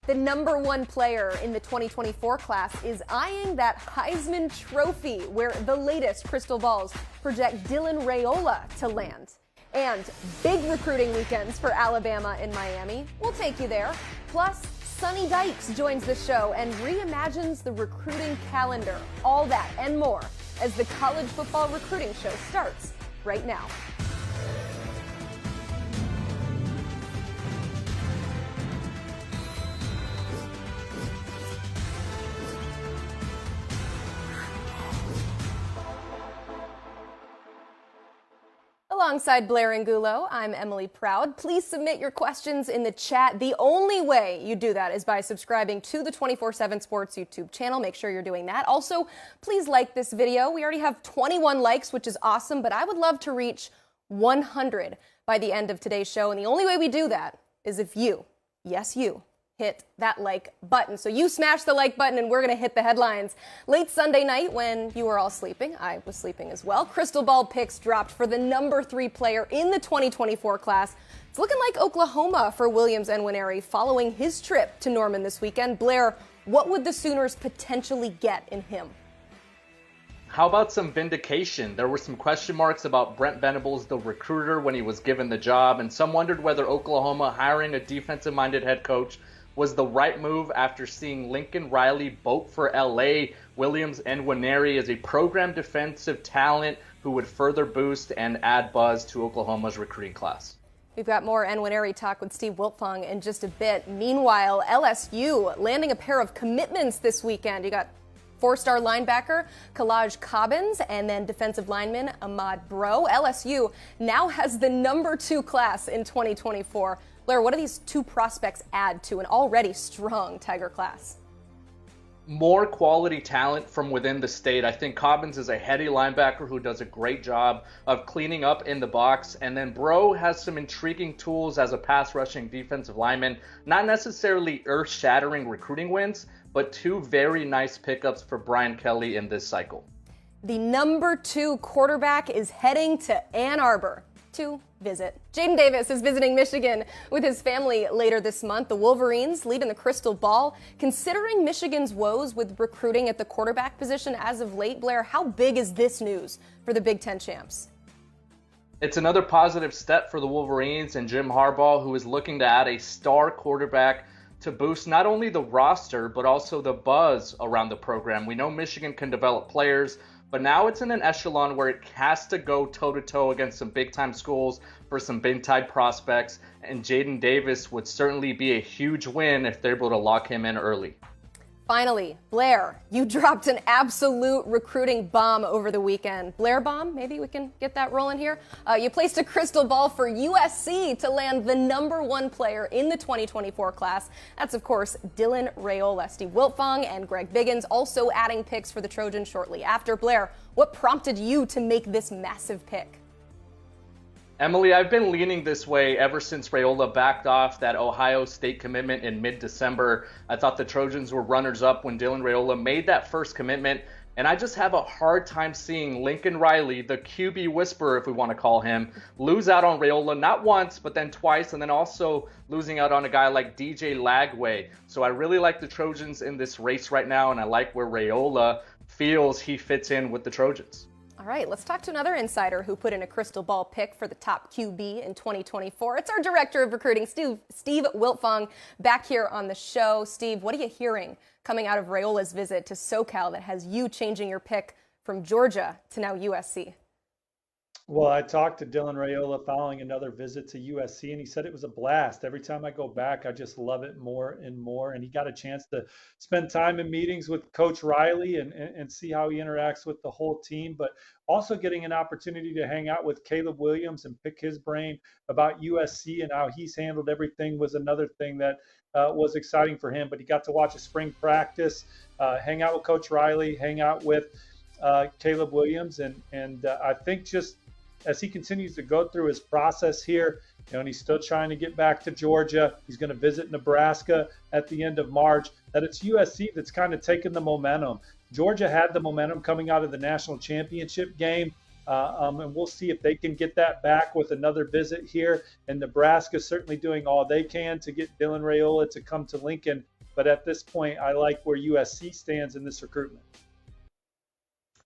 The number one player in the 2024 class is eyeing that Heisman Trophy, where the latest crystal balls project Dylan Raiola to land. And big recruiting weekends for Alabama and Miami. We'll take you there. Plus, Sonny Dykes joins the show and reimagines the recruiting calendar. All that and more as the college football recruiting show starts right now. Alongside Blair and Gulo, I'm Emily Proud. Please submit your questions in the chat. The only way you do that is by subscribing to the 24/7 Sports YouTube channel. Make sure you're doing that. Also, please like this video. We already have 21 likes, which is awesome, but I would love to reach 100 by the end of today's show. And the only way we do that is if you, yes you, hit that like button. So you smash the like button and we're going to hit the headlines. Late Sunday night when you were all sleeping, I was sleeping as well, crystal ball picks dropped for the number 3 player in the 2024 class. It's looking like Oklahoma for Williams Nwaneri following his trip to Norman this weekend. Blair, what would the Sooners potentially get in him? How about some vindication? There were some question marks about Brent Venables, the recruiter, when he was given the job, and some wondered whether Oklahoma hiring a defensive-minded head coach was the right move after seeing Lincoln Riley boat for LA. Williams Nwaneri is a program defensive talent who would further boost and add buzz to Oklahoma's recruiting class. We've got more Nwaneri talk with Steve Wiltfong in just a bit. Meanwhile, LSU landing a pair of commitments this weekend. You got 4-star linebacker Kalaj Cobbins and then defensive lineman Ahmad Bro. LSU now has the number 2 class in 2024. Blair, what do these 2 prospects add to an already strong Tiger class? More quality talent from within the state. I think Cobbins is a heady linebacker who does a great job of cleaning up in the box. And then Bro has some intriguing tools as a pass rushing defensive lineman. Not necessarily earth-shattering recruiting wins, but 2 very nice pickups for Brian Kelly in this cycle. The number 2 quarterback is heading to Ann Arbor to visit. Jadyn Davis is visiting Michigan with his family later this month. The Wolverines lead in the crystal ball. Considering Michigan's woes with recruiting at the quarterback position as of late, Blair, how big is this news for the Big Ten champs? It's another positive step for the Wolverines and Jim Harbaugh, who is looking to add a star quarterback to boost not only the roster, but also the buzz around the program. We know Michigan can develop players, but now it's in an echelon where it has to go toe-to-toe against some big-time schools for some big-time prospects, and Jadyn Davis would certainly be a huge win if they're able to lock him in early. Finally, Blair, you dropped an absolute recruiting bomb over the weekend. Blair bomb, maybe we can get that rolling here. You placed a crystal ball for USC to land the number 1 player in the 2024 class. That's, of course, Dylan Raiola. Steve Wiltfong and Greg Biggins also adding picks for the Trojans shortly after. Blair, what prompted you to make this massive pick? Emily, I've been leaning this way ever since Raiola backed off that Ohio State commitment in mid-December. I thought the Trojans were runners-up when Dylan Raiola made that first commitment, and I just have a hard time seeing Lincoln Riley, the QB whisperer, if we want to call him, lose out on Raiola not once, but then twice, and then also losing out on a guy like DJ Lagway. So I really like the Trojans in this race right now, and I like where Raiola feels he fits in with the Trojans. All right, let's talk to another insider who put in a crystal ball pick for the top QB in 2024. It's our director of recruiting, Steve Wiltfong, back here on the show. Steve, what are you hearing coming out of Raiola's visit to SoCal that has you changing your pick from Georgia to now USC? Well, I talked to Dylan Raiola following another visit to USC, and he said it was a blast. Every time I go back, I just love it more and more. And he got a chance to spend time in meetings with Coach Riley and see how he interacts with the whole team, but also getting an opportunity to hang out with Caleb Williams and pick his brain about USC and how he's handled everything was another thing that was exciting for him. But he got to watch a spring practice, hang out with Coach Riley, hang out with Caleb Williams, and I think just as he continues to go through his process here, and he's still trying to get back to Georgia. He's going to visit Nebraska at the end of March. That it's USC that's kind of taken the momentum. Georgia had the momentum coming out of the national championship game, and we'll see if they can get that back with another visit here. And Nebraska certainly doing all they can to get Dylan Raiola to come to Lincoln But at this point, I like where USC stands in this recruitment.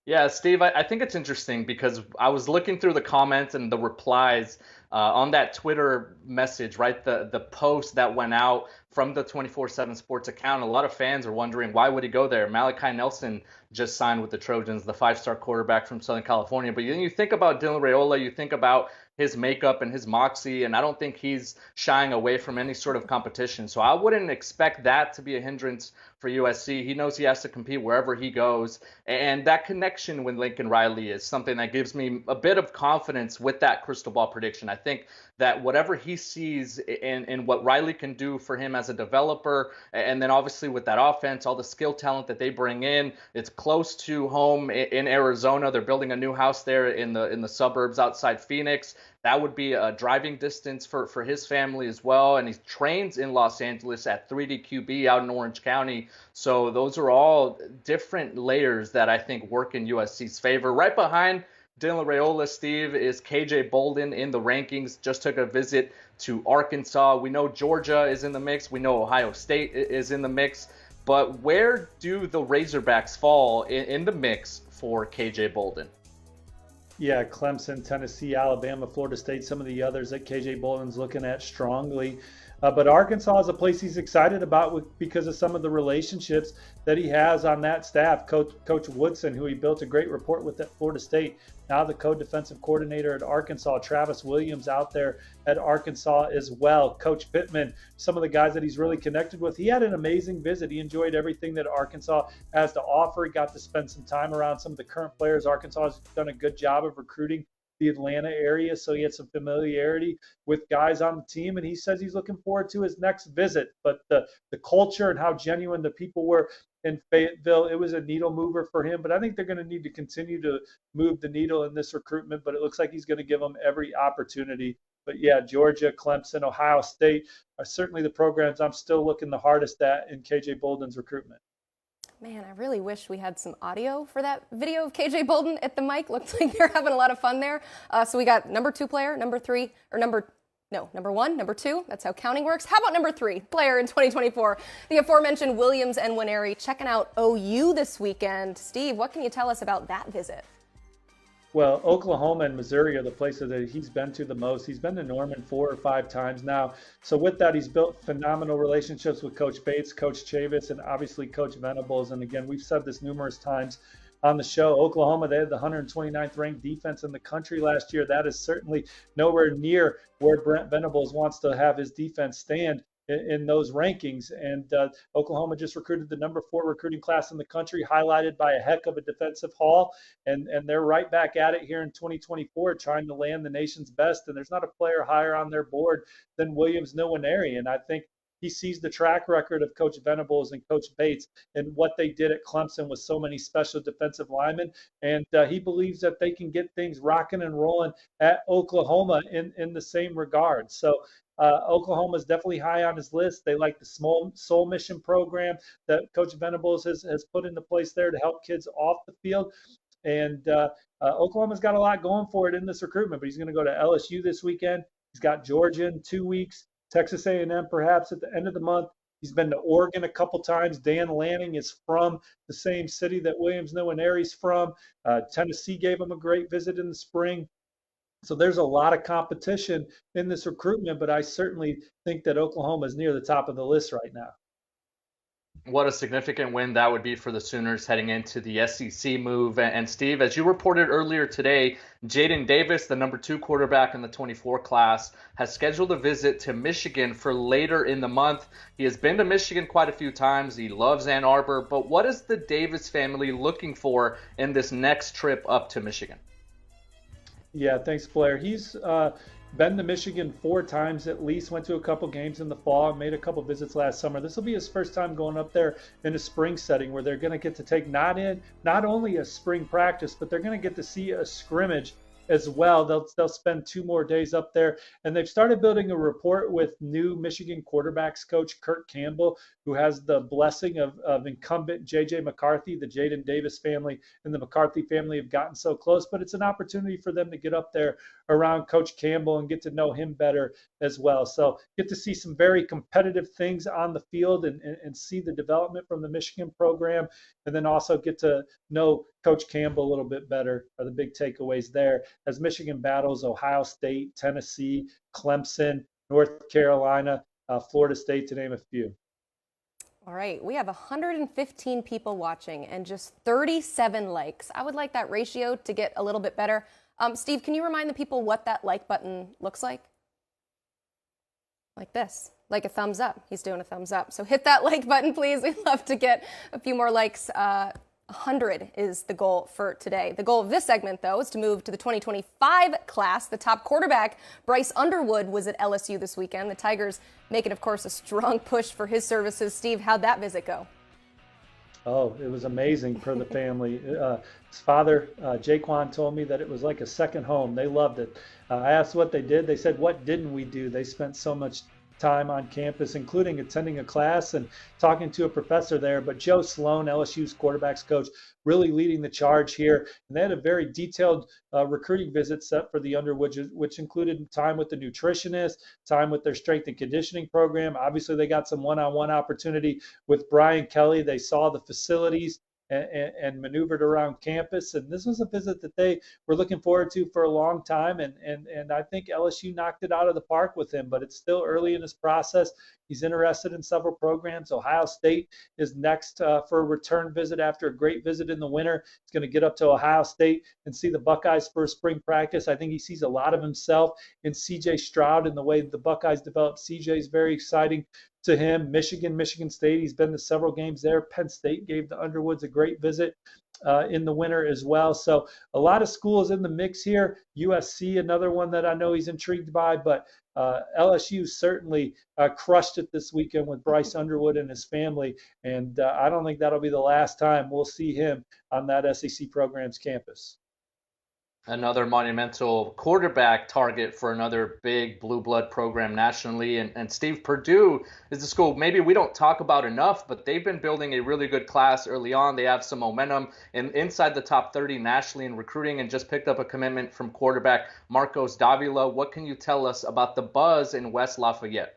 Yeah, Steve, I think it's interesting because I was looking through the comments and the replies on that Twitter message, right? The post that went out from the 24/7 Sports account. A lot of fans are wondering, why would he go there? Malachi Nelson just signed with the Trojans, the 5-star quarterback from Southern California. But then you think about Dylan Raiola, you think about his makeup and his moxie, and I don't think he's shying away from any sort of competition. So I wouldn't expect that to be a hindrance for USC. He knows he has to compete wherever he goes. And that connection with Lincoln Riley is something that gives me a bit of confidence with that crystal ball prediction. I think that whatever he sees in what Riley can do for him as a developer, and then obviously with that offense, all the skill talent that they bring in, it's close to home in Arizona. They're building a new house there in the suburbs outside Phoenix. That would be a driving distance for his family as well. And he trains in Los Angeles at 3D QB out in Orange County. So those are all different layers that I think work in USC's favor. Right behind Dylan Raiola, Steve, is KJ Bolden in the rankings. Just took a visit to Arkansas. We know Georgia is in the mix. We know Ohio State is in the mix. But where do the Razorbacks fall in the mix for KJ Bolden? Yeah, Clemson, Tennessee, Alabama, Florida State, some of the others that KJ Bolden's looking at strongly. But Arkansas is a place he's excited about because of some of the relationships that he has on that staff. Coach Woodson, who he built a great rapport with at Florida State, now the co-defensive coordinator at Arkansas. Travis Williams out there at Arkansas as well. Coach Pittman, some of the guys that he's really connected with. He had an amazing visit. He enjoyed everything that Arkansas has to offer. He got to spend some time around some of the current players. Arkansas has done a good job of recruiting the Atlanta area, so he had some familiarity with guys on the team, and he says he's looking forward to his next visit. But the culture and how genuine the people were in Fayetteville, it was a needle mover for him. But I think they're going to need to continue to move the needle in this recruitment, but it looks like he's going to give them every opportunity. But yeah, Georgia, Clemson, Ohio State are certainly the programs I'm still looking the hardest at in KJ Bolden's recruitment. Man, I really wish we had some audio for that video of KJ Bolden at the mic. Looked like they're having a lot of fun there. So we got number 2 player, number 3, or number 1, number 2. That's how counting works. How about number 3 player in 2024? The aforementioned Williams Nwaneri checking out OU this weekend. Steve, what can you tell us about that visit? Well, Oklahoma and Missouri are the places that he's been to the most. He's been to Norman 4 or 5 times now. So with that, he's built phenomenal relationships with Coach Bates, Coach Chavis, and obviously Coach Venables. And again, we've said this numerous times on the show. Oklahoma, they had the 129th ranked defense in the country last year. That is certainly nowhere near where Brent Venables wants to have his defense stand in those rankings. And Oklahoma just recruited the number 4 recruiting class in the country, highlighted by a heck of a defensive haul. And they're right back at it here in 2024, trying to land the nation's best. And there's not a player higher on their board than Williams Nwaneri. And I think he sees the track record of Coach Venables and Coach Bates and what they did at Clemson with so many special defensive linemen. And he believes that they can get things rocking and rolling at Oklahoma in the same regard. So Oklahoma is definitely high on his list. They like the small soul mission program that Coach Venables has put into place there to help kids off the field. And Oklahoma's got a lot going for it in this recruitment, but he's going to go to LSU this weekend. He's got Georgia in 2 weeks, Texas A&M perhaps at the end of the month. He's been to Oregon a couple times. Dan Lanning is from the same city that Williams Nwaneri's from. Tennessee gave him a great visit in the spring. So there's a lot of competition in this recruitment, but I certainly think that Oklahoma is near the top of the list right now. What a significant win that would be for the Sooners heading into the SEC move. And Steve, as you reported earlier today, Jadyn Davis, the number 2 quarterback in the 24 class, has scheduled a visit to Michigan for later in the month. He has been to Michigan quite a few times. He loves Ann Arbor. But what is the Davis family looking for in this next trip up to Michigan? Yeah, thanks, Blair. He's been to Michigan 4 times at least, went to a couple games in the fall, made a couple visits last summer. This will be his first time going up there in a spring setting where they're going to get to take not only a spring practice, but they're going to get to see a scrimmage as well. They'll spend 2 more days up there, and they've started building a rapport with new Michigan quarterbacks coach Kurt Campbell, who has the blessing of incumbent J.J. McCarthy. The Jadyn Davis family and the McCarthy family have gotten so close, but it's an opportunity for them to get up there around Coach Campbell and get to know him better as well. So get to see some very competitive things on the field and see the development from the Michigan program, and then also get to know Coach Campbell a little bit better are the big takeaways there as Michigan battles Ohio State, Tennessee, Clemson, North Carolina, Florida State, to name a few. All right, we have 115 people watching and just 37 likes. I would like that ratio to get a little bit better. Steve, can you remind the people what that like button looks like? Like this, like a thumbs up. He's doing a thumbs up. So hit that like button, please. We'd love to get a few more likes. 100 is the goal for today. The goal of this segment, though, is to move to the 2025 class. The top quarterback, Bryce Underwood, was at LSU this weekend. The Tigers making, of course, a strong push for his services. Steve, how'd that visit go? Oh, it was amazing for the family. His father, Jaquan, told me that it was like a second home. They loved it. I asked what they did. They said, what didn't we do? They spent so much time on campus, including attending a class and talking to a professor there. But Joe Sloan, LSU's quarterbacks coach, really leading the charge here. And they had a very detailed recruiting visit set for the Underwood, which included time with the nutritionist, time with their strength and conditioning program. Obviously, they got some one-on-one opportunity with Brian Kelly. They saw the facilities and maneuvered around campus. And this was a visit that they were looking forward to for a long time. And I think LSU knocked it out of the park with him, but it's still early in his process. He's interested in several programs. Ohio State is next for a return visit after a great visit in the winter. He's going to get up to Ohio State and see the Buckeyes for spring practice. I think he sees a lot of himself in C.J. Stroud and the way the Buckeyes developed. C.J. is very exciting to him. Michigan State, he's been to several games there. Penn State gave the Underwoods a great visit in the winter as well. So a lot of schools in the mix here. USC, another one that I know he's intrigued by, but LSU certainly crushed it this weekend with Bryce Underwood and his family. And I don't think that'll be the last time we'll see him on that SEC program's campus. Another monumental quarterback target for another big blue blood program nationally. And Steve, Purdue is the school maybe we don't talk about enough, but they've been building a really good class early on. They have some momentum and inside the top 30 nationally in recruiting and just picked up a commitment from quarterback Marcos Davila. What can you tell us about the buzz in West Lafayette?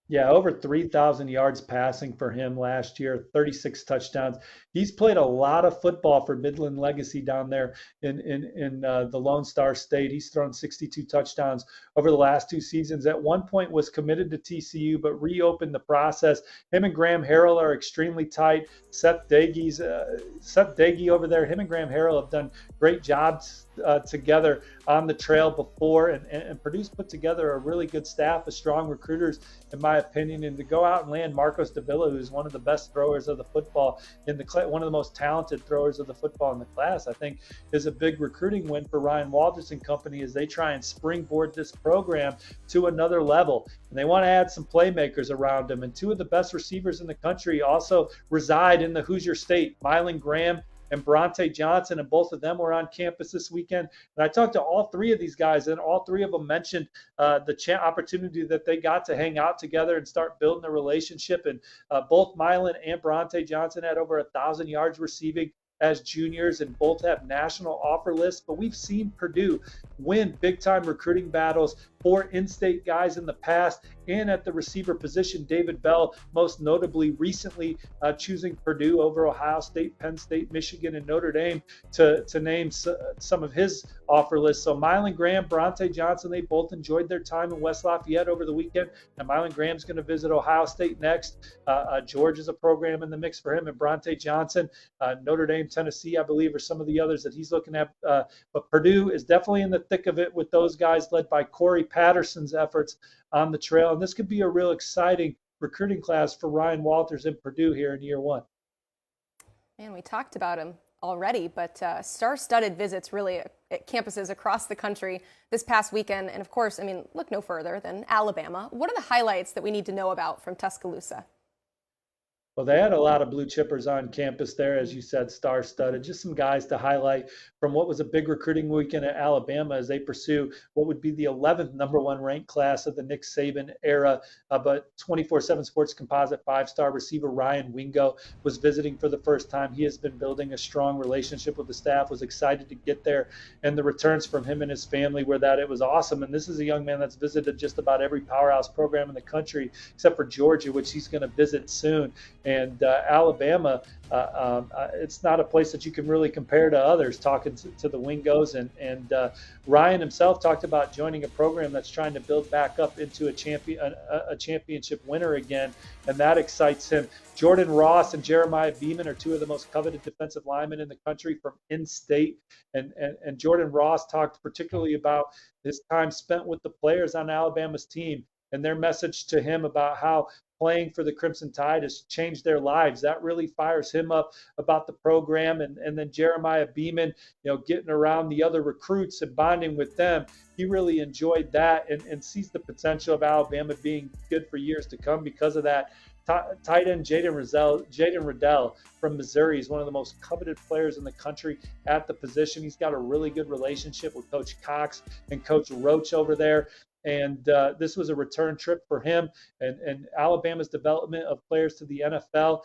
Yeah, over 3,000 yards passing for him last year, 36 touchdowns. He's played a lot of football for Midland Legacy down there in the Lone Star State. He's thrown 62 touchdowns over the last 2 seasons. At one point was committed to TCU, but reopened the process. Him and Graham Harrell are extremely tight. Seth Dagey over there, him and Graham Harrell have done great jobs together on the trail before, and Purdue's put together a really good staff of strong recruiters, in my opinion, and to go out and land Marcos Davila, who's one of the best throwers of the football in the class, one of the most talented throwers of the football in the class, I think is a big recruiting win for Ryan Walters and company as they try and springboard this program to another level. And they want to add some playmakers around them. And 2 of the best receivers in the country also reside in the Hoosier State, Mylan Graham and Bronte Johnson, and both of them were on campus this weekend. And I talked to all 3 of these guys, and all 3 of them mentioned the opportunity that they got to hang out together and start building a relationship. And both Mylan and Bronte Johnson had over 1,000 yards receiving as juniors, and both have national offer lists. But we've seen Purdue win big-time recruiting battles for in-state guys in the past, and at the receiver position, David Bell, most notably recently choosing Purdue over Ohio State, Penn State, Michigan, and Notre Dame to name some of his offer lists. So Mylan Graham, Bronte Johnson, they both enjoyed their time in West Lafayette over the weekend. And Mylan Graham's going to visit Ohio State next. Georgia's a program in the mix for him, and Bronte Johnson, Notre Dame, Tennessee, I believe, are some of the others that he's looking at. But Purdue is definitely in the thick of it with those guys led by Corey Patterson's efforts on the trail. And this could be a real exciting recruiting class for Ryan Walters in Purdue here in year 1. Man, we talked about him already, but star-studded visits really at campuses across the country this past weekend. And of course, I mean, look no further than Alabama. What are the highlights that we need to know about from Tuscaloosa? Well, they had a lot of blue chippers on campus there, as you said, star-studded. Just some guys to highlight from what was a big recruiting weekend at Alabama as they pursue what would be the 11th number one ranked class of the Nick Saban era. But 24/7 Sports composite five-star receiver Ryan Wingo was visiting for the first time. He has been building a strong relationship with the staff, was excited to get there, and the returns from him and his family were that it was awesome. And this is a young man that's visited just about every powerhouse program in the country except for Georgia, which he's going to visit soon. And Alabama, it's not a place that you can really compare to others, talking to the Wingos. And Ryan himself talked about joining a program that's trying to build back up into a championship winner again, and that excites him. Jordan Ross and Jeremiah Beeman are two of the most coveted defensive linemen in the country from in-state. And Jordan Ross talked particularly about his time spent with the players on Alabama's team and their message to him about how playing for the Crimson Tide has changed their lives. That really fires him up about the program. And then Jeremiah Beeman, getting around the other recruits and bonding with them, he really enjoyed that and sees the potential of Alabama being good for years to come because of that. Tight end Jadyn Riddell from Missouri is one of the most coveted players in the country at the position. He's got a really good relationship with Coach Cox and Coach Roach over there. And this was a return trip for him and Alabama's development of players to the NFL.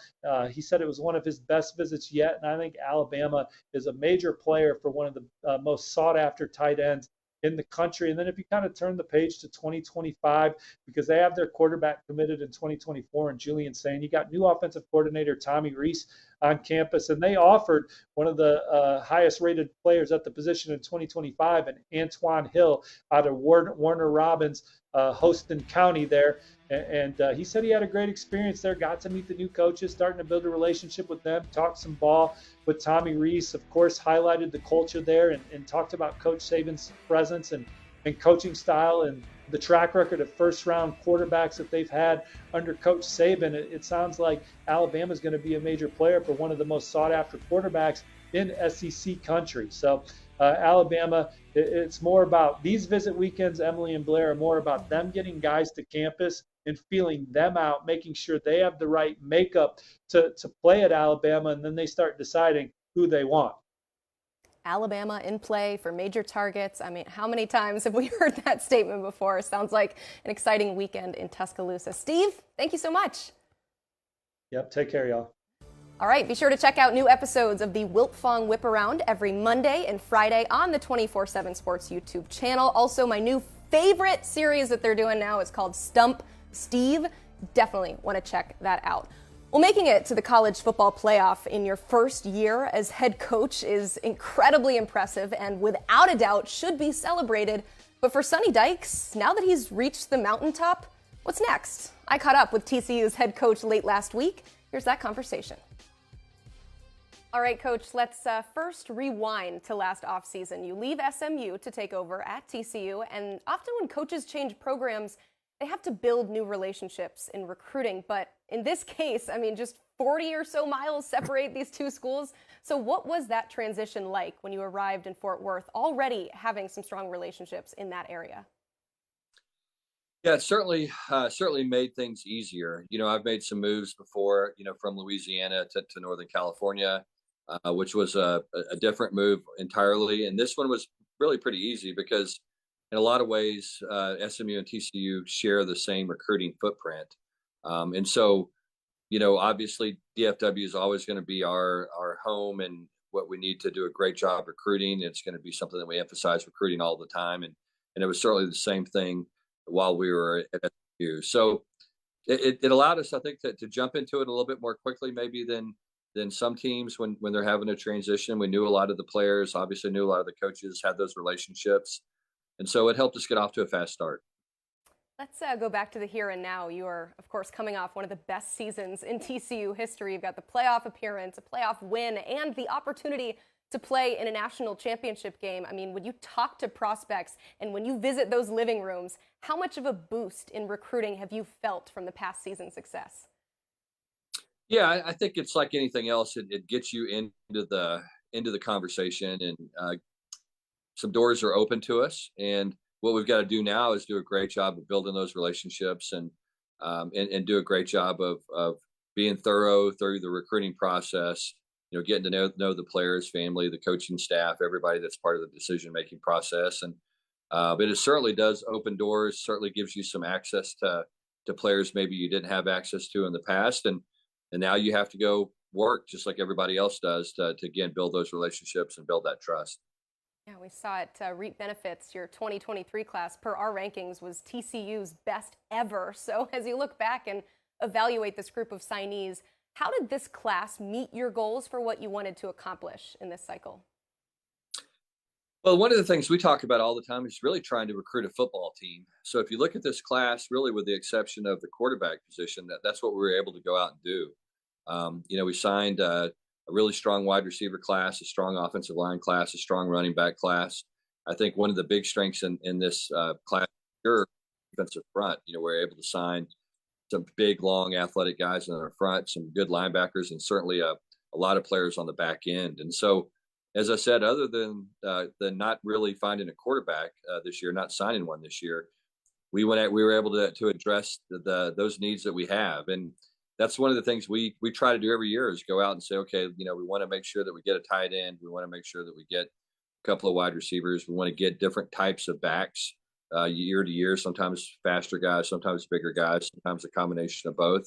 He said it was one of his best visits yet. And I think Alabama is a major player for one of the most sought after tight ends in the country. And then if you kind of turn the page to 2025, because they have their quarterback committed in 2024 and Julian Sain, you got new offensive coordinator Tommy Rees on campus, and they offered one of the highest rated players at the position in 2025, and Antoine Hill out of Warner Robins, Houston County there. And he said he had a great experience there, got to meet the new coaches, starting to build a relationship with them, talked some ball with Tommy Rees, of course, highlighted the culture there and talked about Coach Saban's presence and coaching style and the track record of first-round quarterbacks that they've had under Coach Saban. It sounds like Alabama is going to be a major player for one of the most sought-after quarterbacks in SEC country. So Alabama, it's more about these visit weekends, Emily and Blair, are more about them getting guys to campus and feeling them out, making sure they have the right makeup to play at Alabama, and then they start deciding who they want. Alabama in play for major targets. I mean, how many times have we heard that statement before? Sounds like an exciting weekend in Tuscaloosa. Steve, thank you so much. Yep, take care, y'all. All right, be sure to check out new episodes of the Wiltfong Whip Around every Monday and Friday on the 24/7 Sports YouTube channel. Also, my new favorite series that they're doing now is called Stump Steve. Definitely want to check that out. Well, making it to the college football playoff in your first year as head coach is incredibly impressive and without a doubt should be celebrated. But for Sonny Dykes, now that he's reached the mountaintop, what's next? I caught up with TCU's head coach late last week. Here's that conversation. All right, Coach, let's first rewind to last offseason. You leave SMU to take over at TCU, and often when coaches change programs, they have to build new relationships in recruiting. But in this case, I mean, just 40 or so miles separate these two schools. So what was that transition like when you arrived in Fort Worth, already having some strong relationships in that area? Yeah, it certainly made things easier. I've made some moves before, from Louisiana to Northern California, which was a different move entirely. And this one was really pretty easy because in a lot of ways, SMU and TCU share the same recruiting footprint. And so, obviously DFW is always going to be our home and what we need to do a great job recruiting. It's going to be something that we emphasize recruiting all the time. And it was certainly the same thing while we were at SMU. So it allowed us, I think, to jump into it a little bit more quickly, maybe than some teams when they're having a transition. We knew a lot of the players, obviously knew a lot of the coaches, had those relationships. And so it helped us get off to a fast start. Let's go back to the here and now. You are, of course, coming off one of the best seasons in TCU history. You've got the playoff appearance, a playoff win, and the opportunity to play in a national championship game. I mean, when you talk to prospects and when you visit those living rooms, how much of a boost in recruiting have you felt from the past season's success? Yeah, I think it's like anything else. It gets you into the conversation, and some doors are open to us. And what we've got to do now is do a great job of building those relationships and do a great job of being thorough through the recruiting process, getting to know the players, family, the coaching staff, everybody that's part of the decision-making process. And but it certainly does open doors, certainly gives you some access to players maybe you didn't have access to in the past. And now you have to go work just like everybody else does to again, build those relationships and build that trust. Yeah, we saw it reap benefits. Your 2023 class, per our rankings, was TCU's best ever. So as you look back and evaluate this group of signees, how did this class meet your goals for what you wanted to accomplish in this cycle? Well, one of the things we talk about all the time is really trying to recruit a football team. So if you look at this class, really with the exception of the quarterback position, that's what we were able to go out and do. We signed a really strong wide receiver class, a strong offensive line class, a strong running back class. I think one of the big strengths in this class is defensive front. We're able to sign some big, long, athletic guys in our front, some good linebackers, and certainly a lot of players on the back end. And so, as I said, other than not really finding a quarterback this year, not signing one this year, we were able to address those needs that we have. And that's one of the things we try to do every year is go out and say, okay, we want to make sure that we get a tight end. We want to make sure that we get a couple of wide receivers. We want to get different types of backs year to year, sometimes faster guys, sometimes bigger guys, sometimes a combination of both,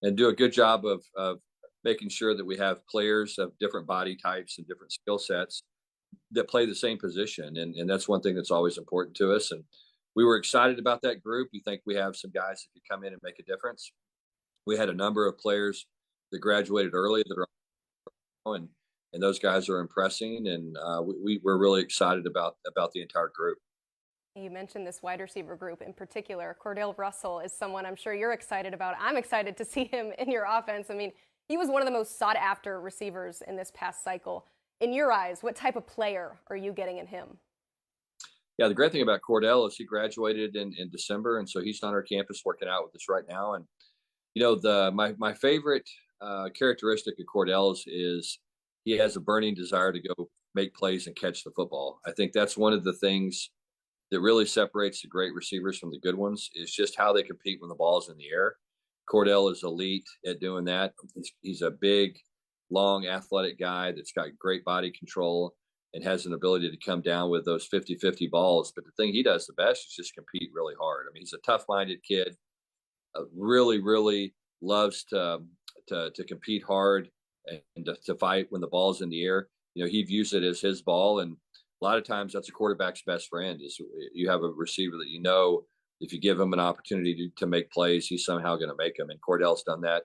and do a good job of making sure that we have players of different body types and different skill sets that play the same position. And that's one thing that's always important to us. And we were excited about that group. We think we have some guys that could come in and make a difference. We had a number of players that graduated early that are and those guys are impressing. And we're really excited about the entire group. You mentioned this wide receiver group in particular. Cordell Russell is someone I'm sure you're excited about. I'm excited to see him in your offense. I mean, he was one of the most sought-after receivers in this past cycle. In your eyes, what type of player are you getting in him? Yeah, the great thing about Cordell is he graduated in December, and so he's on our campus working out with us right now. And my favorite characteristic of Cordell's is he has a burning desire to go make plays and catch the football. I think that's one of the things that really separates the great receivers from the good ones is just how they compete when the ball's in the air. Cordell is elite at doing that. He's a big, long, athletic guy that's got great body control and has an ability to come down with those 50-50 balls. But the thing he does the best is just compete really hard. I mean, he's a tough-minded kid, really, really loves to compete hard and to fight when the ball's in the air. He views it as his ball, and a lot of times that's a quarterback's best friend is you have a receiver that if you give him an opportunity to make plays, he's somehow going to make them. And Cordell's done that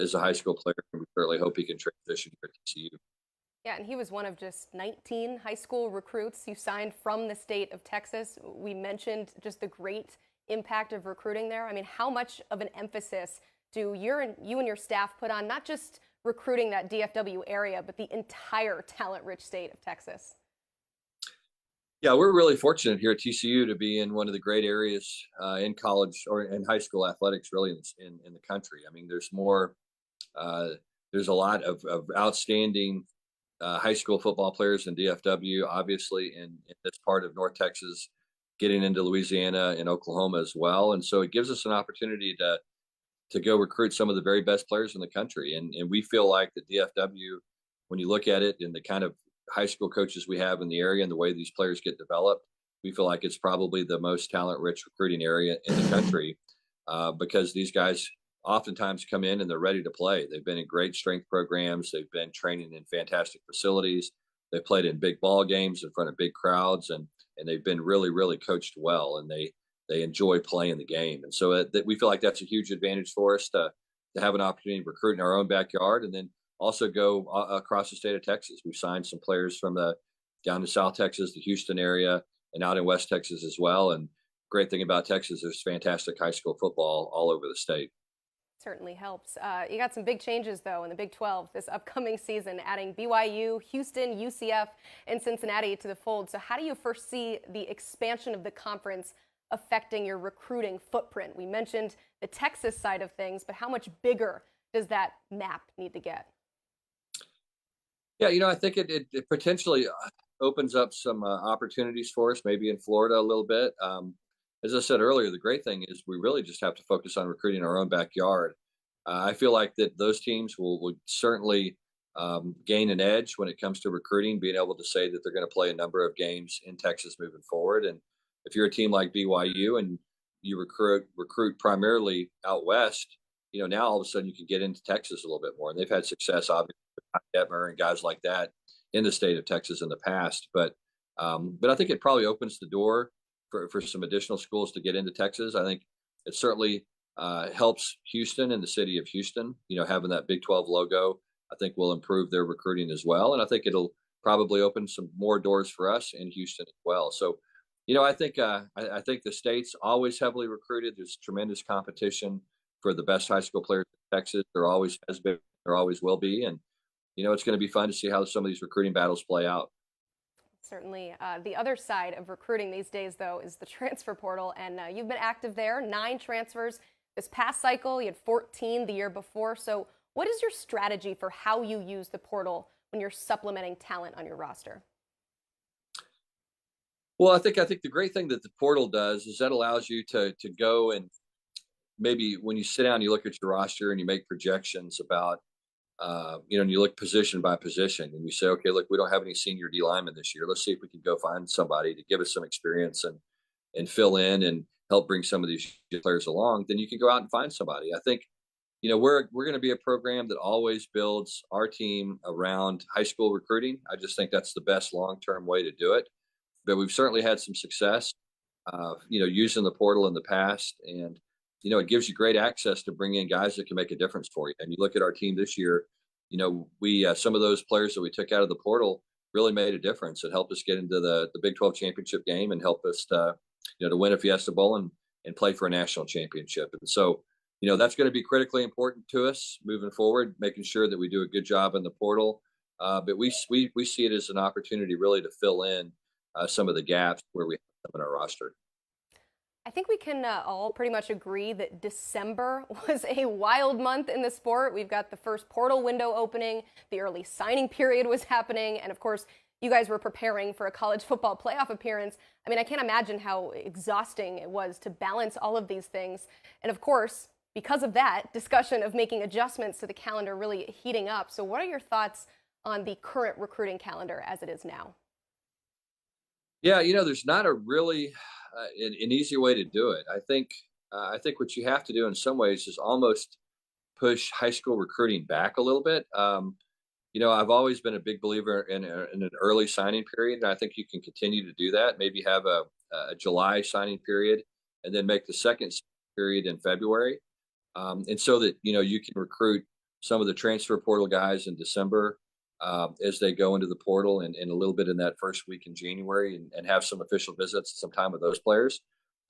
as a high school player. And we certainly hope he can transition here at TCU. Yeah, and he was one of just 19 high school recruits you signed from the state of Texas. We mentioned just the great impact of recruiting there. I mean, how much of an emphasis do you and your staff put on not just recruiting that DFW area, but the entire talent-rich state of Texas? Yeah, we're really fortunate here at TCU to be in one of the great areas in college or in high school athletics, really in the country. I mean, there's a lot of outstanding high school football players in DFW, obviously in this part of North Texas, getting into Louisiana and Oklahoma as well. And so it gives us an opportunity to go recruit some of the very best players in the country. And we feel like the DFW, when you look at it and the kind of high school coaches we have in the area and the way these players get developed, we feel like it's probably the most talent-rich recruiting area in the country because these guys oftentimes come in and they're ready to play. They've been in great strength programs. They've been training in fantastic facilities. They played in big ball games in front of big crowds, and they've been really, really coached well, and they enjoy playing the game. And so we feel like that's a huge advantage for us to have an opportunity to recruit in our own backyard and then also go across the state of Texas. We've signed some players from down to South Texas, the Houston area, and out in West Texas as well. And great thing about Texas, there's fantastic high school football all over the state. Certainly helps. You got some big changes, though, in the Big 12 this upcoming season, adding BYU, Houston, UCF, and Cincinnati to the fold. So how do you foresee the expansion of the conference affecting your recruiting footprint? We mentioned the Texas side of things, but how much bigger does that map need to get? Yeah, I think it potentially opens up some opportunities for us, maybe in Florida a little bit. As I said earlier, the great thing is we really just have to focus on recruiting our own backyard. I feel like that those teams will certainly gain an edge when it comes to recruiting, being able to say that they're going to play a number of games in Texas moving forward. And if you're a team like BYU and you recruit primarily out west, now all of a sudden you can get into Texas a little bit more. And they've had success, obviously, with Detmer and guys like that in the state of Texas in the past. But I think it probably opens the door for some additional schools to get into Texas. I think it certainly helps Houston and the city of Houston. Having that Big 12 logo, I think will improve their recruiting as well. And I think it'll probably open some more doors for us in Houston as well. So, I think the state's always heavily recruited. There's tremendous competition for the best high school players in Texas. There always has been, there always will be. And, it's going to be fun to see how some of these recruiting battles play out. Certainly. The other side of recruiting these days, though, is the transfer portal. And you've been active there, 9 transfers this past cycle. You had 14 the year before. So what is your strategy for how you use the portal when you're supplementing talent on your roster? Well, I think the great thing that the portal does is that allows you to go and maybe when you sit down, you look at your roster and you make projections about, and you look position by position and you say, okay, look, we don't have any senior D linemen this year. Let's see if we can go find somebody to give us some experience and fill in and help bring some of these players along. Then you can go out and find somebody. I think, we're going to be a program that always builds our team around high school recruiting. I just think that's the best long-term way to do it. But we've certainly had some success, using the portal in the past. And, it gives you great access to bring in guys that can make a difference for you. And you look at our team this year, we some of those players that we took out of the portal really made a difference. It helped us get into the Big 12 championship game and help us to win a Fiesta Bowl and play for a national championship. And so, that's going to be critically important to us moving forward, making sure that we do a good job in the portal. But we see it as an opportunity really to fill in some of the gaps where we have them in our roster. I think we can all pretty much agree that December was a wild month in the sport. We've got the first portal window opening, the early signing period was happening, and of course, you guys were preparing for a college football playoff appearance. I mean, I can't imagine how exhausting it was to balance all of these things. And of course, because of that, discussion of making adjustments to the calendar really heating up. So what are your thoughts on the current recruiting calendar as it is now? Yeah, there's not a really an easy way to do it. I think what you have to do in some ways is almost push high school recruiting back a little bit. I've always been a big believer in an early signing period, and I think you can continue to do that. Maybe have a July signing period, and then make the second period in February, and so that you can recruit some of the transfer portal guys in December as they go into the portal and a little bit in that first week in January and have some official visits, some time with those players.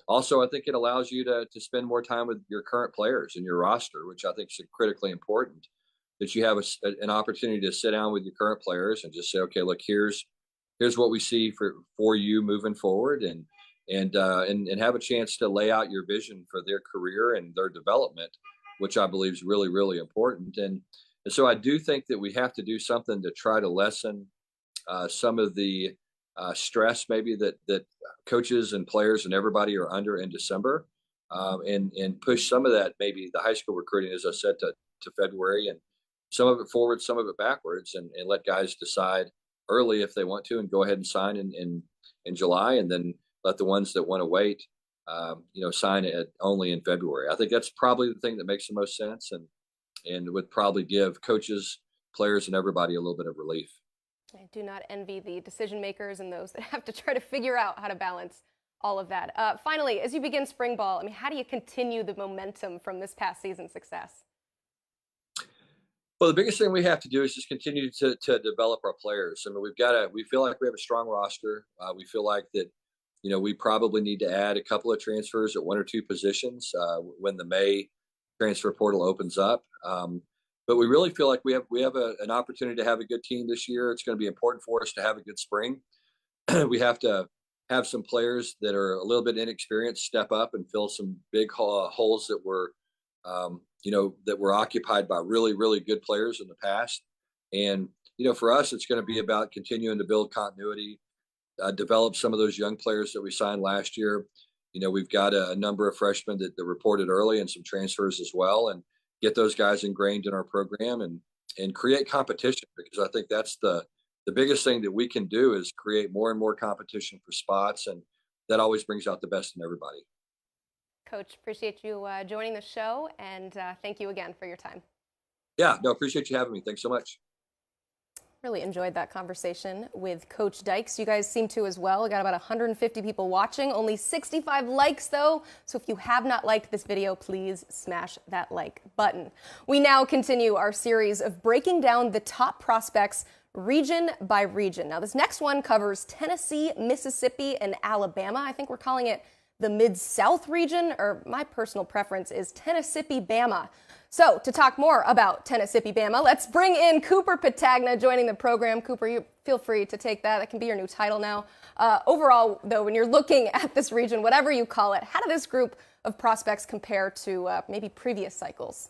Also, I think it allows you to spend more time with your current players in your roster, which I think is critically important, that you have an opportunity to sit down with your current players and just say, okay, look, here's what we see for you moving forward and have a chance to lay out your vision for their career and their development, which I believe is really, really important. And so I do think that we have to do something to try to lessen some of the stress maybe that coaches and players and everybody are under in December, and push some of that, maybe the high school recruiting, as I said, to February, and some of it forward, some of it backwards, and let guys decide early if they want to and go ahead and sign in July, and then let the ones that want to wait, sign it only in February. I think that's probably the thing that makes the most sense and would probably give coaches, players, and everybody a little bit of relief. I do not envy the decision makers and those that have to try to figure out how to balance all of that. Finally, as you begin spring ball, how do you continue the momentum from this past season's success? Well, the biggest thing we have to do is just continue to develop our players. We feel like we have a strong roster. We feel like that, we probably need to add a couple of transfers at one or two positions when the May transfer portal opens up. But we really feel like we have an opportunity to have a good team this year. It's going to be important for us to have a good spring. We have to have some players that are a little bit inexperienced step up and fill some big holes that were, that were occupied by really, really good players in the past. And, for us, it's going to be about continuing to build continuity, develop some of those young players that we signed last year. We've got a number of freshmen that reported early and some transfers as well. And get those guys ingrained in our program and create competition, because I think that's the biggest thing that we can do is create more and more competition for spots, and that always brings out the best in everybody. Coach, appreciate you joining the show, and thank you again for your time. Yeah, no, appreciate you having me. Thanks so much. Really enjoyed that conversation with Coach Dykes. You guys seem to as well. We got about 150 people watching, only 65 likes though. So if you have not liked this video, please smash that like button. We now continue our series of breaking down the top prospects region by region. Now this next one covers Tennessee, Mississippi, and Alabama. I think we're calling it the Mid-South region, or my personal preference is Tennessee-Bama. So to talk more about Tennessee-Bama, let's bring in Cooper Petagna joining the program. Cooper, you feel free to take that. That can be your new title now. Overall, though, when you're looking at this region, whatever you call it, how did this group of prospects compare to maybe previous cycles?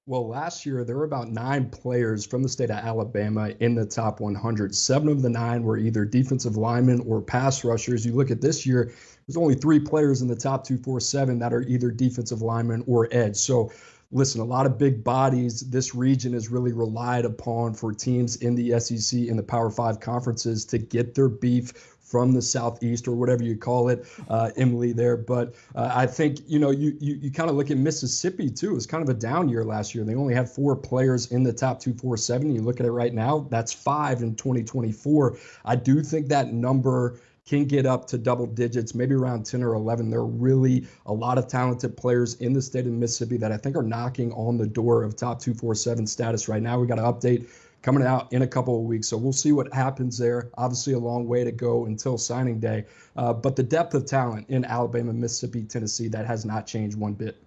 Well, last year, there were about 9 players from the state of Alabama in the top 100. 7 of the 9 were either defensive linemen or pass rushers. You look at this year, there's only 3 players in the top 247 that are either defensive linemen or edge. So listen, a lot of big bodies. This region is really relied upon for teams in the SEC and the Power 5 conferences to get their beef from the Southeast, or whatever you call it, Emily there. But I think, you kind of look at Mississippi too. It was kind of a down year last year. They only had 4 players in the top 247. You look at it right now, that's 5 in 2024. I do think that number can get up to double digits, maybe around 10 or 11. There are really a lot of talented players in the state of Mississippi that I think are knocking on the door of top 247 status right now. We got an update coming out in a couple of weeks, so we'll see what happens there. Obviously a long way to go until signing day, but the depth of talent in Alabama, Mississippi, Tennessee, that has not changed one bit.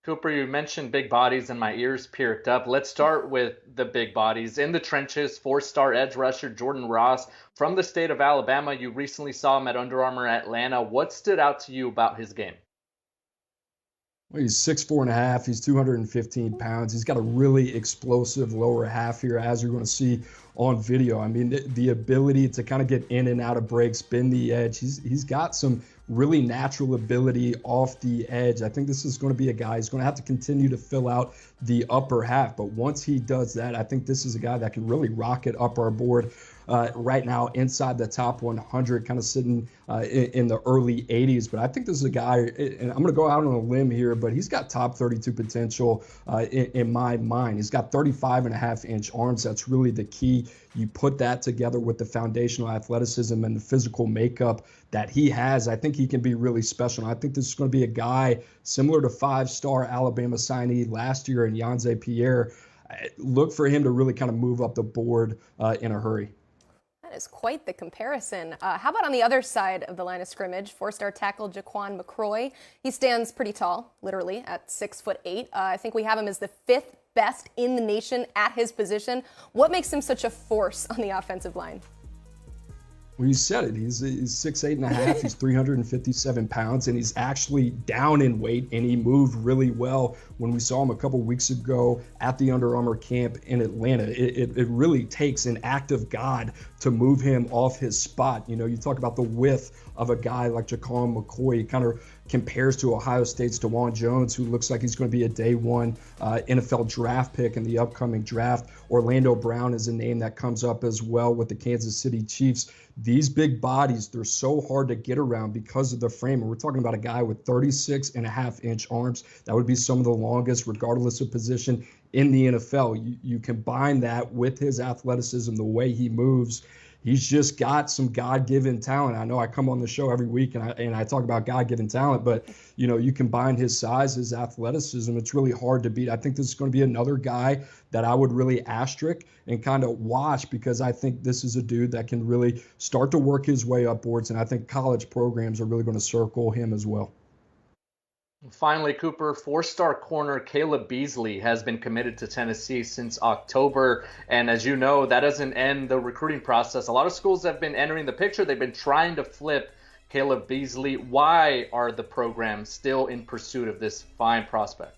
Cooper, you mentioned big bodies and my ears perked up. Let's start with the big bodies. In the trenches, 4-star edge rusher Jordan Ross from the state of Alabama. You recently saw him at Under Armour Atlanta. What stood out to you about his game? Well, he's 6'4.5". He's 215 pounds. He's got a really explosive lower half here, as you're going to see on video. I mean, the ability to kind of get in and out of breaks, bend the edge. He's got some really natural ability off the edge. I think this is going to be a guy who's going to have to continue to fill out the upper half. But once he does that, I think this is a guy that can really rocket up our board. Right now inside the top 100, kind of sitting in the early 80s. But I think this is a guy, and I'm going to go out on a limb here, but he's got top 32 potential in my mind. He's got 35.5-inch arms. That's really the key. You put that together with the foundational athleticism and the physical makeup that he has, I think he can be really special. And I think this is going to be a guy similar to 5-star Alabama signee last year in Yanze Pierre. Look for him to really kind of move up the board in a hurry. That is quite the comparison. How about on the other side of the line of scrimmage, 4-star tackle Jaquan McCroy? He stands pretty tall, literally, at 6'8". I think we have him as the 5th best in the nation at his position. What makes him such a force on the offensive line? Well, you said it. He's 6'8.5". He's 357 pounds, and he's actually down in weight, and he moved really well when we saw him a couple weeks ago at the Under Armour camp in Atlanta. It really takes an act of God to move him off his spot. You know, you talk about the width of a guy like Jaquan McCoy. He kind of compares to Ohio State's DeJuan Jones, who looks like he's going to be a day 1 NFL draft pick in the upcoming draft. Orlando Brown is a name that comes up as well with the Kansas City Chiefs. These big bodies, they're so hard to get around because of the frame. And we're talking about a guy with 36.5-inch arms. That would be some of the longest, regardless of position, in the NFL. You combine that with his athleticism, the way he moves. He's just got some God-given talent. I know I come on the show every week and I talk about God-given talent, but you combine his size, his athleticism, it's really hard to beat. I think this is going to be another guy that I would really asterisk and kind of watch, because I think this is a dude that can really start to work his way upwards, and I think college programs are really going to circle him as well. Finally, Cooper, 4-star corner Caleb Beasley has been committed to Tennessee since October. And as you know, that doesn't end the recruiting process. A lot of schools have been entering the picture. They've been trying to flip Caleb Beasley. Why are the programs still in pursuit of this fine prospect?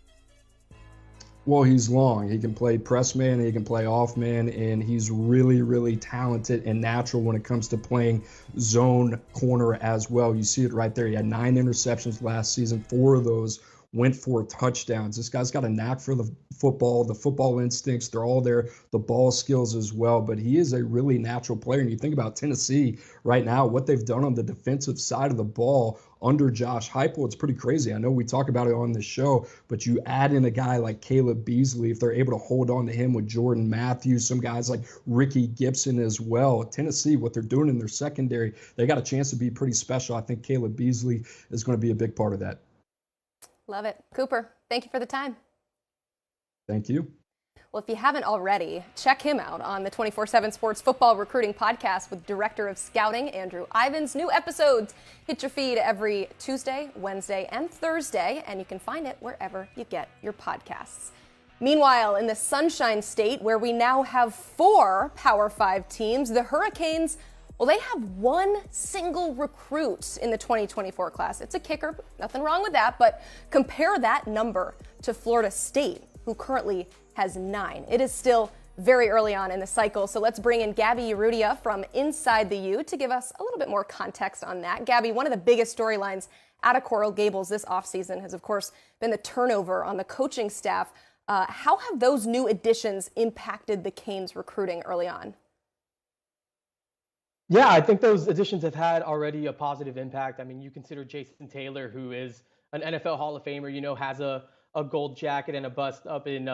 Well, he's long. He can play press man, he can play off man, and he's really, really talented and natural when it comes to playing zone corner as well. You see it right there. He had 9 interceptions last season. 4 of those went for touchdowns. This guy's got a knack for the football instincts. They're all there, the ball skills as well. But he is a really natural player. And you think about Tennessee right now, what they've done on the defensive side of the ball under Josh Heupel, it's pretty crazy. I know we talk about it on this show, but you add in a guy like Caleb Beasley, if they're able to hold on to him with Jordan Matthews, some guys like Ricky Gibson as well. Tennessee, what they're doing in their secondary, they got a chance to be pretty special. I think Caleb Beasley is going to be a big part of that. Love it. Cooper, thank you for the time. Thank you. Well, if you haven't already, check him out on the 24/7 Sports Football Recruiting Podcast with Director of Scouting Andrew Ivins. New episodes hit your feed every Tuesday, Wednesday, and Thursday, and you can find it wherever you get your podcasts. Meanwhile, in the Sunshine State, where we now have 4 Power 5 teams, the Hurricanes, well, they have 1 single recruit in the 2024 class. It's a kicker, nothing wrong with that, but compare that number to Florida State, who currently has 9. It is still very early on in the cycle, so let's bring in Gaby Urrutia from Inside the U to give us a little bit more context on that. Gaby, one of the biggest storylines out of Coral Gables this offseason has, of course, been the turnover on the coaching staff. How have those new additions impacted the Canes' recruiting early on? Yeah, I think those additions have had already a positive impact. I mean, you consider Jason Taylor, who is an NFL Hall of Famer, has a gold jacket and a bust up in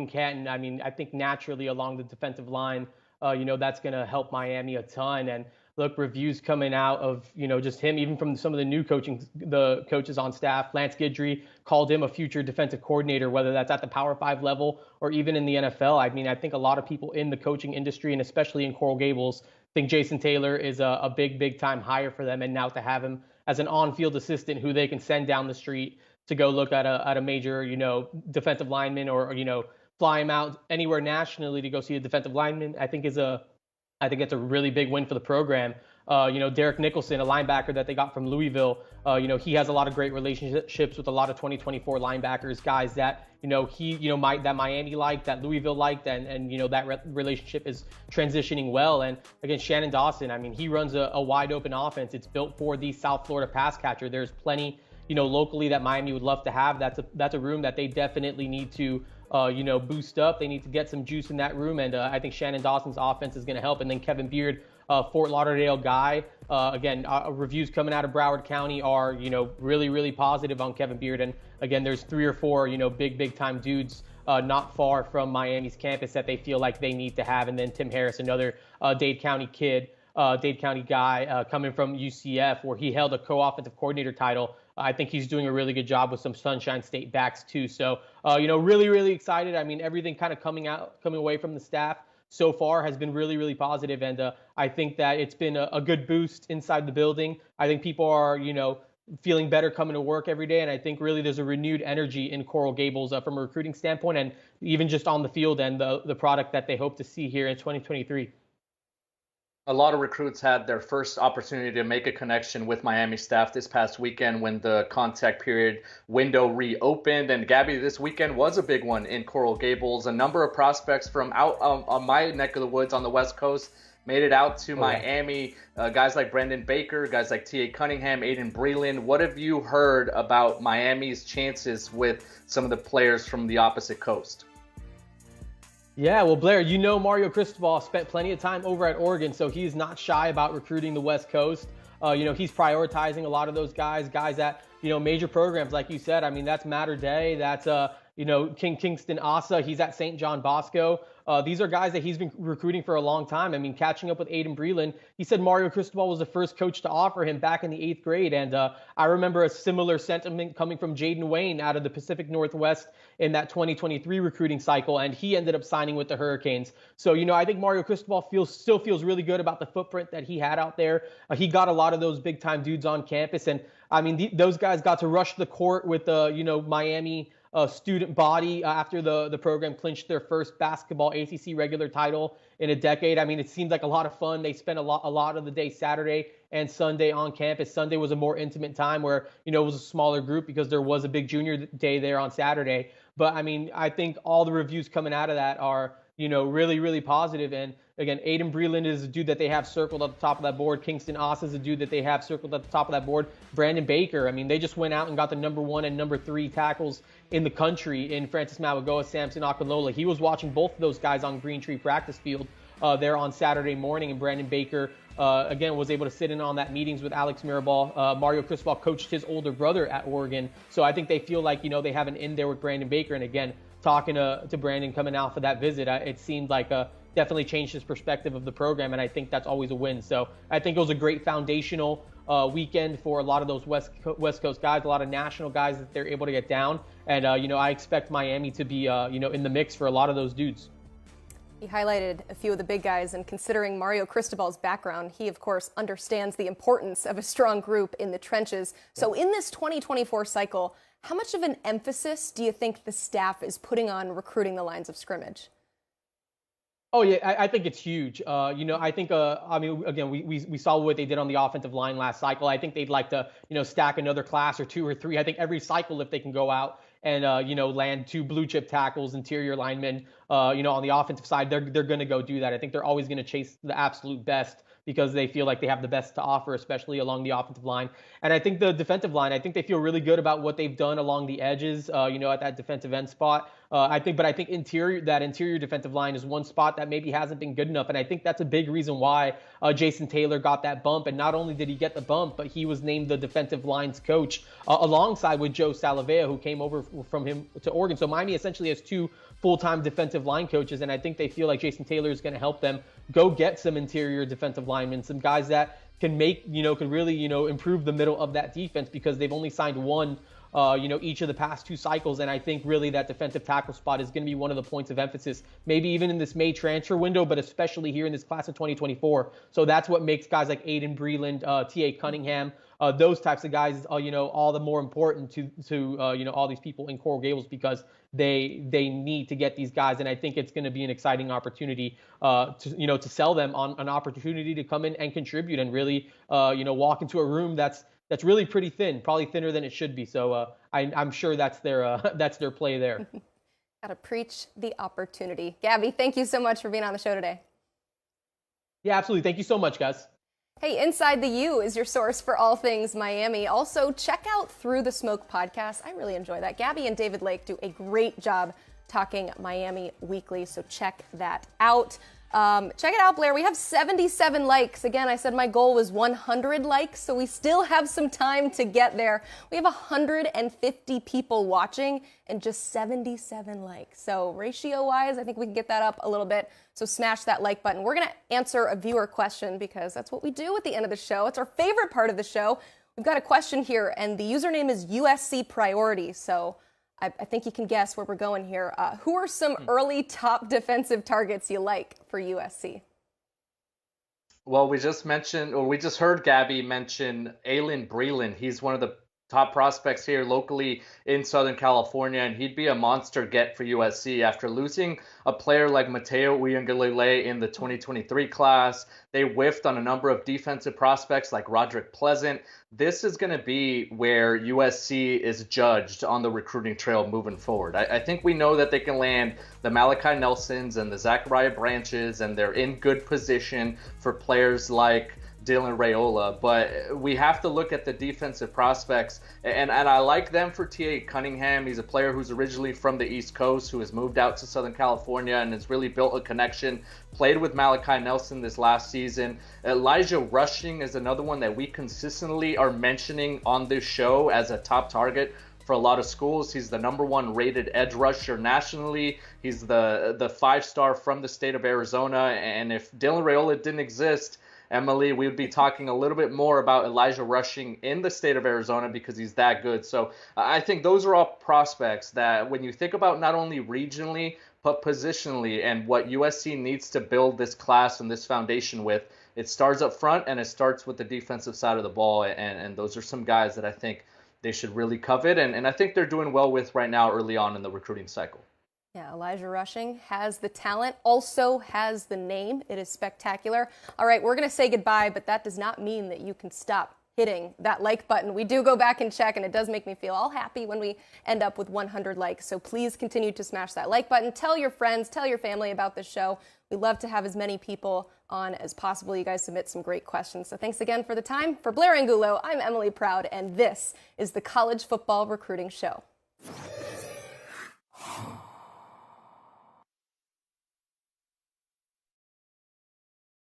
Canton. I mean, I think naturally along the defensive line, that's going to help Miami a ton. And look, reviews coming out of, just him, even from some of the coaches on staff. Lance Guidry called him a future defensive coordinator, whether that's at the Power 5 level or even in the NFL. I mean, I think a lot of people in the coaching industry, and especially in Coral Gables, think Jason Taylor is a big time hire for them. And now to have him as an on-field assistant who they can send down the street to go look at a major, defensive lineman or fly him out anywhere nationally to go see a defensive lineman, I think it's a really big win for the program. Derek Nicholson, a linebacker that they got from Louisville, he has a lot of great relationships with a lot of 2024 linebackers, guys that, that Miami liked, that Louisville liked, and that relationship is transitioning well. And again, Shannon Dawson, I mean, he runs a wide open offense. It's built for the South Florida pass catcher. There's plenty, locally that Miami would love to have. That's a room that they definitely need to, boost up. They need to get some juice in that room. And I think Shannon Dawson's offense is going to help. And then Kevin Beard, Fort Lauderdale guy. Again, reviews coming out of Broward County are, really positive on Kevin Beard. And again, there's 3 or 4, big time dudes not far from Miami's campus that they feel like they need to have. And then Tim Harris, another Dade County kid, Dade County guy coming from UCF, where he held a co-offensive coordinator title. I think he's doing a really good job with some Sunshine State backs too. So, really excited. I mean, everything kind of coming away from the staff so far has been really positive. And I think that it's been a good boost inside the building. I think people are, feeling better coming to work every day. And I think really there's a renewed energy in Coral Gables from a recruiting standpoint, and even just on the field and the product that they hope to see here in 2023. A lot of recruits had their first opportunity to make a connection with Miami staff this past weekend when the contact period window reopened. And Gaby, this weekend was a big one in Coral Gables. A number of prospects from out on my neck of the woods on the West Coast made it out to Miami. Guys like Brendan Baker, guys like T.A. Cunningham, Aiden Breland. What have you heard about Miami's chances with some of the players from the opposite coast? Yeah, well, Blair, Mario Cristobal spent plenty of time over at Oregon, so he's not shy about recruiting the West Coast. He's prioritizing a lot of those guys at, major programs, like you said. I mean, that's Mater Dei, that's, Kingston Asa. He's at St. John Bosco. These are guys that he's been recruiting for a long time. I mean, catching up with Aiden Breland, he said Mario Cristobal was the first coach to offer him back in the 8th grade. And I remember a similar sentiment coming from Jadyn Wayne out of the Pacific Northwest in that 2023 recruiting cycle, and he ended up signing with the Hurricanes. So, I think Mario Cristobal still feels really good about the footprint that he had out there. He got a lot of those big-time dudes on campus, and, I mean, those guys got to rush the court with the, Miami student body after the program clinched their first basketball ACC regular title in a decade. I mean, it seemed like a lot of fun. They spent a lot of the day Saturday and Sunday on campus. Sunday was a more intimate time where, it was a smaller group because there was a big junior day there on Saturday. But I mean, I think all the reviews coming out of that are, really, really positive. And again, Aiden Breland is a dude that they have circled at the top of that board. Kingston Oss is a dude that they have circled at the top of that board. Brandon Baker, I mean, they just went out and got the number 1 and number 3 tackles in the country in Francis Mauigoa, Samson Akalola. He was watching both of those guys on Green Tree practice field there on Saturday morning, and Brandon Baker, again, was able to sit in on that meetings with Alex Mirabal. Mario Cristobal coached his older brother at Oregon. So I think they feel like, they have an in there with Brandon Baker. And again, talking to Brandon coming out for that visit, it seemed like definitely changed his perspective of the program. And I think that's always a win. So I think it was a great foundational weekend for a lot of those West Coast guys, a lot of national guys that they're able to get down. And, I expect Miami to be, in the mix for a lot of those dudes. He highlighted a few of the big guys, and considering Mario Cristobal's background, he, of course, understands the importance of a strong group in the trenches. So in this 2024 cycle, how much of an emphasis do you think the staff is putting on recruiting the lines of scrimmage? Oh, yeah, I think it's huge. I think, again, we saw what they did on the offensive line last cycle. I think they'd like to, stack another class or 2 or 3. I think every cycle, if they can go out and, land 2 blue chip tackles, interior linemen, on the offensive side, they're going to go do that. I think they're always going to chase the absolute best because they feel like they have the best to offer, especially along the offensive line. And I think the defensive line, I think they feel really good about what they've done along the edges, at that defensive end spot. I think interior defensive line is one spot that maybe hasn't been good enough. And I think that's a big reason why Jason Taylor got that bump. And not only did he get the bump, but he was named the defensive lines coach alongside with Joe Salavea, who came over from him to Oregon. So Miami essentially has 2 full-time defensive line coaches. And I think they feel like Jason Taylor is going to help them go get some interior defensive linemen, some guys that can can really, improve the middle of that defense, because they've only signed 1 each of the past 2 cycles. And I think really that defensive tackle spot is going to be one of the points of emphasis, maybe even in this May transfer window, but especially here in this class of 2024. So that's what makes guys like Aiden Breland, T.A. Cunningham, those types of guys, all the more important to all these people in Coral Gables, because they need to get these guys. And I think it's going to be an exciting opportunity to sell them on an opportunity to come in and contribute and really, walk into a room that's really pretty thin, probably thinner than it should be. So I'm sure that's their play there. Got to preach the opportunity. Gaby, thank you so much for being on the show today. Yeah, absolutely. Thank you so much, guys. Hey, Inside the U is your source for all things Miami. Also, check out Through the Smoke podcast. I really enjoy that. Gaby and David Lake do a great job talking Miami weekly, so check that out. Check it out, Blair. We have 77 likes. Again, I said my goal was 100 likes, so we still have some time to get there. We have 150 people watching and just 77 likes. So ratio-wise, I think we can get that up a little bit. So smash that like button. We're going to answer a viewer question because that's what we do at the end of the show. It's our favorite part of the show. We've got a question here, and the username is USC Priority. So I think you can guess where we're going here. Who are some early top defensive targets you like for USC? Well, we just heard Gaby mention Aiden Breland. He's one of the top prospects here locally in Southern California, and he'd be a monster get for USC. After losing a player like Mateo Uiagalelei in the 2023 class, they whiffed on a number of defensive prospects like Roderick Pleasant. This is going to be where USC is judged on the recruiting trail moving forward. I think we know that they can land the Malachi Nelsons and the Zachariah Branches, and they're in good position for players like Dylan Raiola, but we have to look at the defensive prospects, and I like them for T.A. Cunningham. He's a player who's originally from the East Coast, who has moved out to Southern California and has really built a connection, played with Malachi Nelson this last season. Elijah Rushing is another one that we consistently are mentioning on this show as a top target for a lot of schools. He's the #1 rated edge rusher nationally. He's the 5-star from the state of Arizona, and if Dylan Raiola didn't exist, Emily, we would be talking a little bit more about Elijah Rushing in the state of Arizona because he's that good. So I think those are all prospects that when you think about not only regionally, but positionally and what USC needs to build this class and this foundation with, it starts up front and it starts with the defensive side of the ball. And those are some guys that I think they should really covet. And I think they're doing well with right now early on in the recruiting cycle. Yeah, Elijah Rushing has the talent, also has the name. It is spectacular. All right, we're going to say goodbye, but that does not mean that you can stop hitting that like button. We do go back and check, and it does make me feel all happy when we end up with 100 likes. So please continue to smash that like button. Tell your friends, tell your family about this show. We love to have as many people on as possible. You guys submit some great questions. So thanks again for the time. For Blair Angulo, I'm Emily Proud, and this is the College Football Recruiting Show.